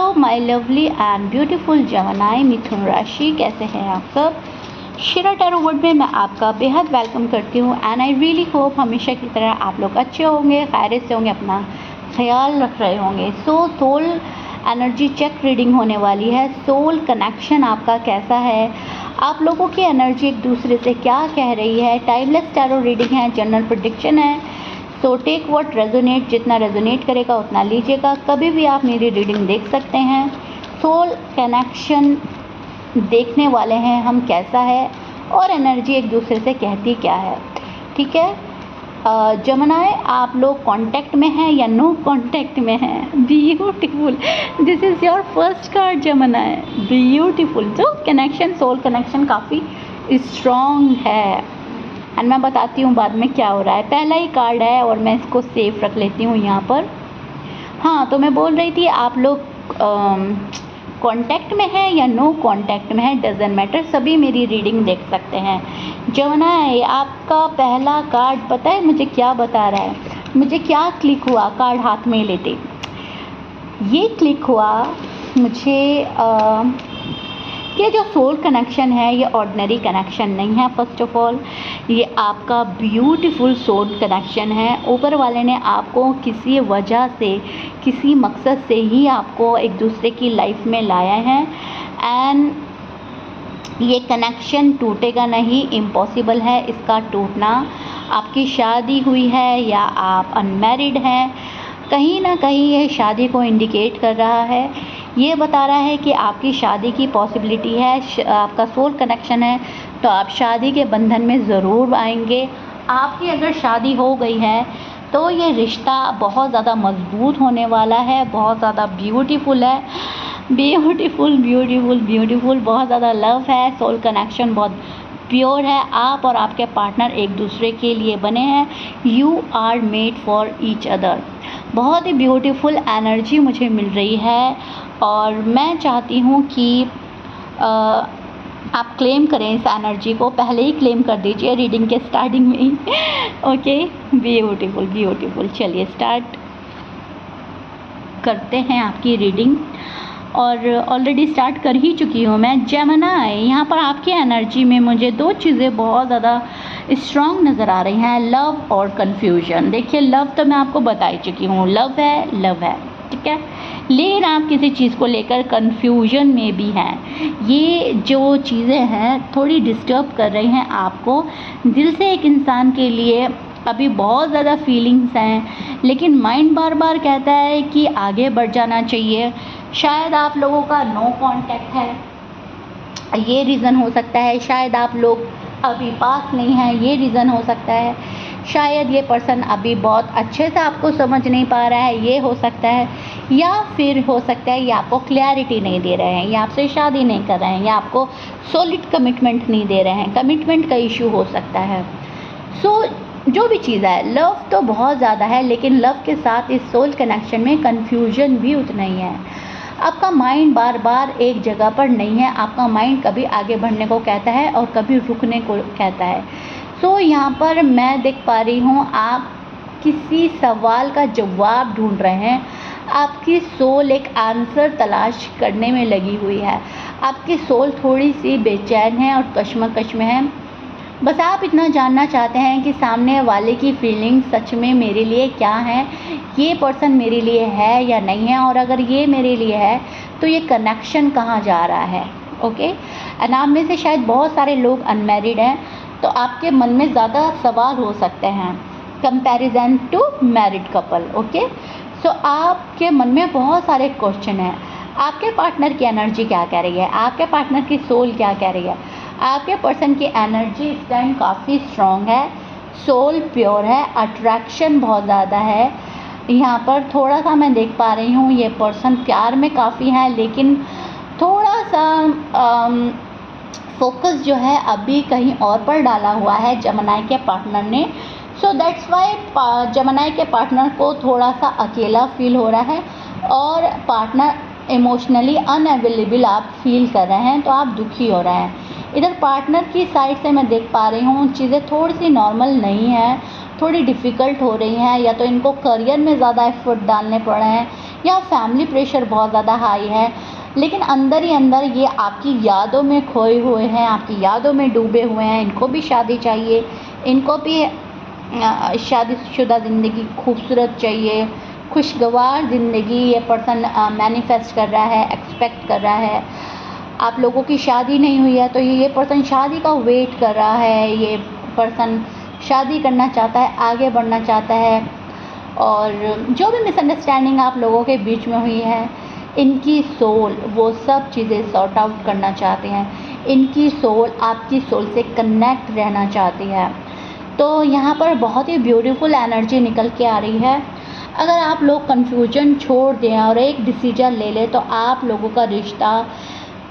Hello my lovely and beautiful जमनाई मिथुन राशि, कैसे हैं आप सब। शिरा टैरो वर्ड में मैं आपका बेहद वेलकम करती हूँ एंड आई रियली होप हमेशा की तरह आप लोग अच्छे होंगे, खैरियत से होंगे, अपना ख्याल रख रहे होंगे। सोल एनर्जी चेक रीडिंग होने वाली है। सोल कनेक्शन आपका कैसा है, आप लोगों की एनर्जी एक दूसरे से क्या कह रही है। टाइमलेस टैरो रीडिंग है, जनरल प्रेडिक्शन है। सो टेक व्हाट रेजोनेट, जितना रेजोनेट करेगा उतना लीजिएगा। कभी भी आप मेरी रीडिंग देख सकते हैं। सोल कनेक्शन देखने वाले हैं हम कैसा है और एनर्जी एक दूसरे से कहती क्या है, ठीक है। जमनाए, आप लोग कांटेक्ट में हैं या नो कांटेक्ट में हैं। Beautiful, this is your first card जमनाए, ब्यूटीफुल। जो कनेक्शन, सोल कनेक्शन काफ़ी स्ट्रॉन्ग है एंड मैं बताती हूँ बाद में क्या हो रहा है। पहला ही कार्ड है और मैं इसको सेफ रख लेती हूँ यहाँ पर। हाँ, तो मैं बोल रही थी आप लोग कांटेक्ट में है या नो कांटेक्ट में है, डजंट मैटर, सभी मेरी रीडिंग देख सकते हैं। जमनाए, आपका पहला कार्ड पता है मुझे क्या बता रहा है, मुझे क्या क्लिक हुआ कार्ड हाथ में लेते। ये क्लिक हुआ मुझे ये जो सोल कनेक्शन है ये ऑर्डिनरी कनेक्शन नहीं है। फर्स्ट ऑफ ऑल ये आपका ब्यूटीफुल सोल कनेक्शन है। ऊपर वाले ने आपको किसी वजह से, किसी मकसद से ही आपको एक दूसरे की लाइफ में लाया है एंड ये कनेक्शन टूटेगा नहीं, इम्पॉसिबल है इसका टूटना। आपकी शादी हुई है या आप अनमैरिड हैं, कहीं ना कहीं ये शादी को इंडिकेट कर रहा है। ये बता रहा है कि आपकी शादी की पॉसिबिलिटी है। आपका सोल कनेक्शन है तो आप शादी के बंधन में ज़रूर आएंगे। आपकी अगर शादी हो गई है तो ये रिश्ता बहुत ज़्यादा मजबूत होने वाला है, बहुत ज़्यादा ब्यूटीफुल है, ब्यूटीफुल ब्यूटीफुल ब्यूटीफुल, बहुत ज़्यादा लव है। सोल कनेक्शन बहुत प्योर है। आप और आपके पार्टनर एक दूसरे के लिए बने हैं। You are made for each other. बहुत ही ब्यूटीफुल एनर्जी मुझे मिल रही है और मैं चाहती हूँ कि आप क्लेम करें इस एनर्जी को, पहले ही क्लेम कर दीजिए रीडिंग के स्टार्टिंग में ही। Okay, beautiful beautiful. चलिए स्टार्ट करते हैं आपकी रीडिंग और ऑलरेडी स्टार्ट कर ही चुकी हूँ मैं। जेमिनी, यहाँ पर आपकी एनर्जी में मुझे दो चीज़ें बहुत ज़्यादा स्ट्रॉन्ग नज़र आ रही हैं, लव और कन्फ्यूजन। देखिए, लव तो मैं आपको बता ही चुकी हूँ, लव है, ठीक है, लेकिन आप किसी चीज़ को लेकर कन्फ्यूजन में भी हैं। ये जो चीज़ें हैं थोड़ी डिस्टर्ब कर रही हैं आपको। दिल से एक इंसान के लिए अभी बहुत ज़्यादा फीलिंग्स हैं, लेकिन माइंड बार बार कहता है कि आगे बढ़ जाना चाहिए। शायद आप लोगों का नो कांटेक्ट है, ये रीज़न हो सकता है। शायद आप लोग अभी पास नहीं हैं, ये रीज़न हो सकता है। शायद ये पर्सन अभी बहुत अच्छे से आपको समझ नहीं पा रहा है, ये हो सकता है। या फिर हो सकता है ये आपको क्लैरिटी नहीं दे रहे हैं, या आपसे शादी नहीं कर रहे हैं, या आपको सॉलिड कमिटमेंट नहीं दे रहे हैं, कमिटमेंट का इशू हो सकता है। जो भी चीज़ है, लव तो बहुत ज़्यादा है, लेकिन लव के साथ इस सोल कनेक्शन में कन्फ्यूजन भी उतना ही है। आपका माइंड बार बार एक जगह पर नहीं है। आपका माइंड कभी आगे बढ़ने को कहता है और कभी रुकने को कहता है। यहाँ पर मैं देख पा रही हूँ आप किसी सवाल का जवाब ढूंढ रहे हैं। आपकी सोल एक आंसर तलाश करने में लगी हुई है। आपकी सोल थोड़ी सी बेचैन है और कश्मकश में है। बस आप इतना जानना चाहते हैं कि सामने वाले की फीलिंग सच में मेरे लिए क्या है, ये पर्सन मेरे लिए है या नहीं है, और अगर ये मेरे लिए है तो ये कनेक्शन कहाँ जा रहा है। ओके, एंड आप में से शायद बहुत सारे लोग अनमैरिड हैं, तो आपके मन में ज़्यादा सवाल हो सकते हैं comparison to married couple. Okay, आपके मन में बहुत सारे क्वेश्चन हैं। आपके पार्टनर की एनर्जी क्या कह रही है, आपके पार्टनर की सोल क्या कह रही है। आपके पर्सन की एनर्जी इस टाइम काफ़ी स्ट्रॉन्ग है, सोल प्योर है, अट्रैक्शन बहुत ज़्यादा है। यहाँ पर थोड़ा सा मैं देख पा रही हूँ ये पर्सन प्यार में काफ़ी है, लेकिन थोड़ा सा फोकस जो है अभी कहीं और पर डाला हुआ है जमनाई के पार्टनर ने। सो दैट्स वाई जमनाई के पार्टनर को थोड़ा सा अकेला फील हो रहा है और पार्टनर इमोशनली अनअवेलेबल आप फील कर रहे हैं, तो आप दुखी हो रहे हैं। इधर पार्टनर की साइड से मैं देख पा रही हूँ चीज़ें थोड़ी सी नॉर्मल नहीं है, थोड़ी डिफ़िकल्ट हो रही हैं, या तो इनको करियर में ज़्यादा एफर्ट डालने पड़ रहे हैं, या फैमिली प्रेशर बहुत ज़्यादा हाई है, लेकिन अंदर ही अंदर ये आपकी यादों में खोए हुए हैं, आपकी यादों में डूबे हुए हैं। इनको भी शादी चाहिए, इनको भी शादीशुदा ज़िंदगी खूबसूरत चाहिए, खुशगवार ज़िंदगी ये पर्सन मैनिफेस्ट कर रहा है, एक्सपेक्ट कर रहा है। आप लोगों की शादी नहीं हुई है तो ये पर्सन शादी का वेट कर रहा है, ये पर्सन शादी करना चाहता है, आगे बढ़ना चाहता है। और जो भी मिसअंडरस्टैंडिंग आप लोगों के बीच में हुई है, इनकी सोल वो सब चीज़ें सॉर्ट आउट करना चाहते हैं। इनकी सोल आपकी सोल से कनेक्ट रहना चाहती है। तो यहाँ पर बहुत ही ब्यूटीफुल एनर्जी निकल के आ रही है। अगर आप लोग कन्फ्यूजन छोड़ दें और एक डिसीजन ले लें तो आप लोगों का रिश्ता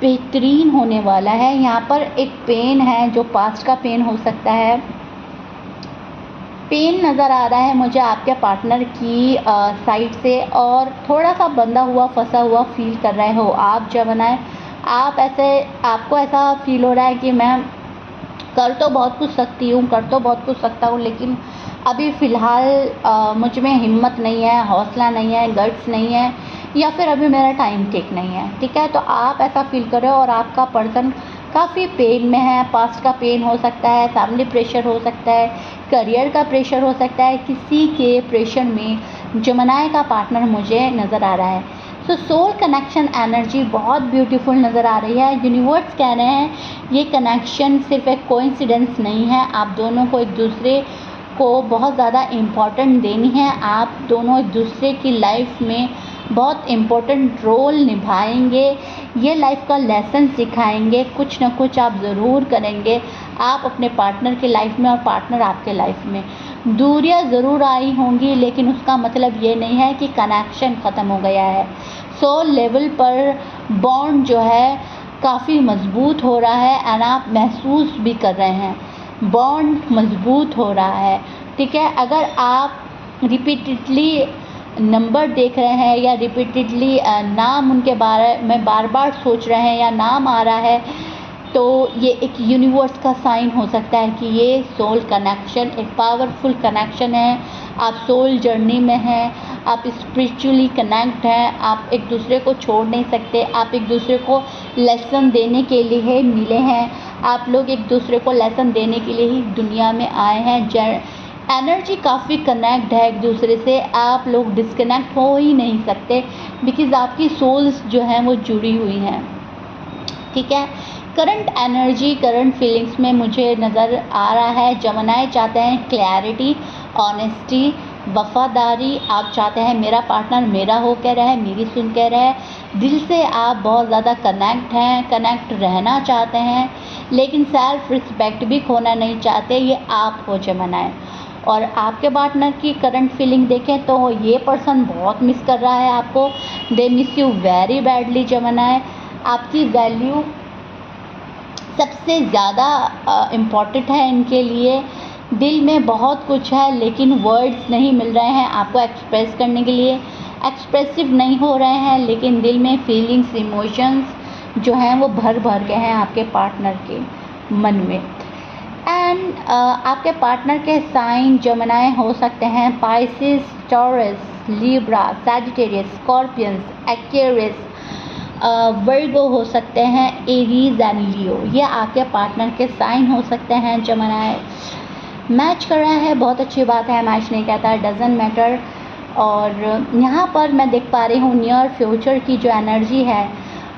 बेहतरीन होने वाला है। यहाँ पर एक पेन है जो पास्ट का पेन हो सकता है। पेन नज़र आ रहा है मुझे आपके पार्टनर की साइड से, और थोड़ा सा बंधा हुआ फंसा हुआ फील कर रहे हो आप। जब बनाए आप ऐसे, आपको ऐसा फील हो रहा है कि मैं कर तो बहुत कुछ सकती हूँ, कर तो बहुत कुछ सकता हूँ, लेकिन अभी फ़िलहाल मुझ में हिम्मत नहीं है, हौसला नहीं है, गट्स नहीं है, या फिर अभी मेरा टाइम ठीक नहीं है। ठीक है, तो आप ऐसा फील कर रहे हो और आपका पर्सन काफ़ी पेन में है। पास्ट का पेन हो सकता है, फैमिली प्रेशर हो सकता है, करियर का प्रेशर हो सकता है। किसी के प्रेशर में जमनाई का पार्टनर मुझे नज़र आ रहा है। सो सोल कनेक्शन एनर्जी बहुत ब्यूटीफुल नज़र आ रही है। यूनिवर्स कह रहे हैं ये कनेक्शन सिर्फ एक कोइंसिडेंस नहीं है, आप दोनों को एक दूसरे को बहुत ज़्यादा इम्पॉर्टेंट देनी है। आप दोनों एक दूसरे की लाइफ में बहुत इम्पोर्टेंट रोल निभाएंगे। ये लाइफ का लेसन सिखाएंगे, कुछ ना कुछ आप ज़रूर करेंगे। आप अपने पार्टनर की लाइफ में और पार्टनर आपके लाइफ में। दूरियां ज़रूर आई होंगी, लेकिन उसका मतलब ये नहीं है कि कनेक्शन ख़त्म हो गया है। सोल लेवल पर बॉन्ड जो है काफ़ी मज़बूत हो रहा है, एंड आप महसूस भी कर रहे हैं बॉन्ड मज़बूत हो रहा है। ठीक है, अगर आप रिपीटेडली नंबर देख रहे हैं या रिपीटेडली नाम उनके बारे में बार बार सोच रहे हैं या नाम आ रहा है, तो ये एक यूनिवर्स का साइन हो सकता है कि ये सोल कनेक्शन एक पावरफुल कनेक्शन है। आप सोल जर्नी में हैं, आप स्पिरिचुअली कनेक्ट हैं, आप एक दूसरे को छोड़ नहीं सकते। आप एक दूसरे को लेसन देने के लिए मिले हैं। आप लोग एक दूसरे को लेसन देने के लिए ही दुनिया में आए हैं। एनर्जी काफ़ी कनेक्ट है एक दूसरे से, आप लोग डिस्कनेक्ट हो ही नहीं सकते, बिकॉज़ आपकी सोल्स जो हैं वो जुड़ी हुई हैं। ठीक है, करंट एनर्जी, करंट फीलिंग्स में मुझे नज़र आ रहा है जमनाई चाहते हैं क्लैरिटी, ऑनेस्टी, वफ़ादारी। आप चाहते हैं मेरा पार्टनर मेरा हो कह रहा है, मेरी सुन कह रहा है। दिल से आप बहुत ज़्यादा कनेक्ट हैं, कनेक्ट रहना चाहते हैं, लेकिन सेल्फ रिस्पेक्ट भी खोना नहीं चाहते। ये आप हो जमनाई। और आपके पार्टनर की करंट फीलिंग देखें तो ये पर्सन बहुत मिस कर रहा है आपको। They miss you very badly जमनाई। आपकी वैल्यू सबसे ज़्यादा इम्पॉर्टेंट है इनके लिए। दिल में बहुत कुछ है, लेकिन वर्ड्स नहीं मिल रहे हैं आपको एक्सप्रेस करने के लिए। एक्सप्रेसिव नहीं हो रहे हैं, लेकिन दिल में फीलिंग्स, इमोशंस जो हैं वो भर भर के हैं आपके पार्टनर के मन में। एंड आपके पार्टनर के साइन जमनाई हो सकते हैं Pisces, Taurus, Libra, Sagittarius, Scorpions, Aquarius, Virgo हो सकते हैं, एरीज एंड लियो। ये आपके पार्टनर के साइन हो सकते हैं जमनाई। मैच कर रहा है, बहुत अच्छी बात है, मैच नहीं कहता, डजंट मैटर। और यहाँ पर मैं देख पा रही हूँ नियर फ्यूचर की जो एनर्जी है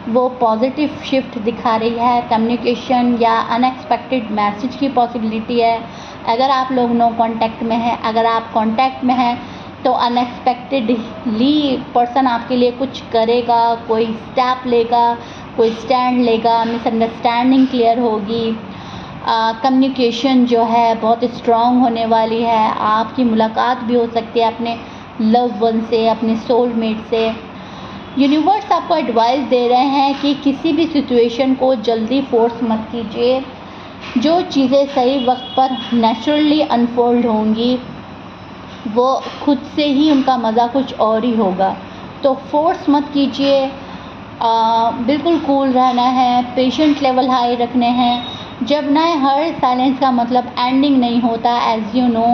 वो पॉजिटिव शिफ्ट दिखा रही है। कम्युनिकेशन या अनएक्सपेक्टेड मैसेज की पॉसिबिलिटी है। अगर आप लोग नो कांटेक्ट में हैं, अगर आप कांटेक्ट में हैं तो अनएक्सपेक्टेडली पर्सन आपके लिए कुछ करेगा, कोई स्टेप लेगा, कोई स्टैंड लेगा, मिसअंडरस्टैंडिंग क्लियर होगी। कम्युनिकेशन जो है बहुत स्ट्रॉन्ग होने वाली है। आपकी मुलाकात भी हो सकती है अपने लव वन से, अपने सोलमेट से। यूनिवर्स आपको एडवाइस दे रहे हैं कि किसी भी सिचुएशन को जल्दी फोर्स मत कीजिए। जो चीज़ें सही वक्त पर नेचुरली अनफोल्ड होंगी वो खुद से ही उनका मज़ा कुछ और ही होगा। तो फोर्स मत कीजिए, बिल्कुल कूल रहना है, पेशेंट लेवल हाई रखने हैं। जब ना हर साइलेंस का मतलब एंडिंग नहीं होता, एज यू नो।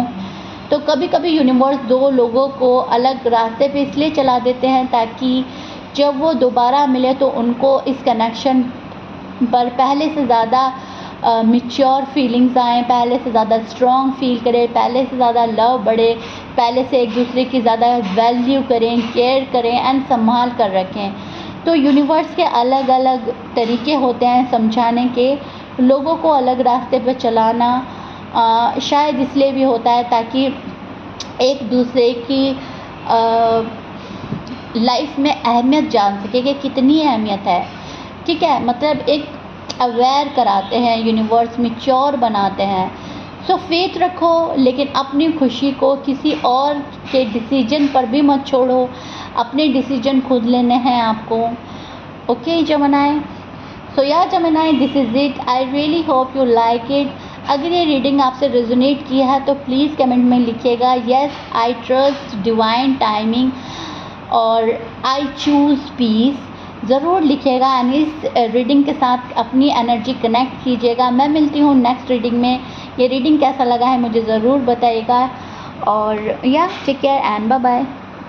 तो कभी कभी यूनिवर्स दो लोगों को अलग रास्ते पे इसलिए चला देते हैं ताकि जब वो दोबारा मिले तो उनको इस कनेक्शन पर पहले से ज़्यादा मैच्योर फीलिंग्स आएँ, पहले से ज़्यादा स्ट्रॉन्ग फील करें, पहले से ज़्यादा लव बढ़े, पहले से एक दूसरे की ज़्यादा वैल्यू करें, केयर करें एंड संभाल कर रखें। तो यूनिवर्स के अलग अलग तरीके होते हैं समझाने के, लोगों को अलग रास्ते पर चलाना शायद इसलिए भी होता है ताकि एक दूसरे की लाइफ में अहमियत जान सके कि कितनी अहमियत है। ठीक है, मतलब एक अवेयर कराते हैं यूनिवर्स, मैच्योर बनाते हैं। सो फेथ रखो, लेकिन अपनी खुशी को किसी और के डिसीजन पर भी मत छोड़ो, अपने डिसीजन खुद लेने हैं आपको। ओके जेमिनी, सो या Gemini, this is it. I really hope you like it. अगर ये रीडिंग आपसे रेजोनेट किया है तो प्लीज़ कमेंट में लिखिएगा yes I trust divine timing और आई चूज़ पीस, ज़रूर लिखिएगा। एंड इस रीडिंग के साथ अपनी एनर्जी कनेक्ट कीजिएगा। मैं मिलती हूँ नेक्स्ट रीडिंग में। ये रीडिंग कैसा लगा है मुझे ज़रूर बताइएगा। और या take care and bye bye.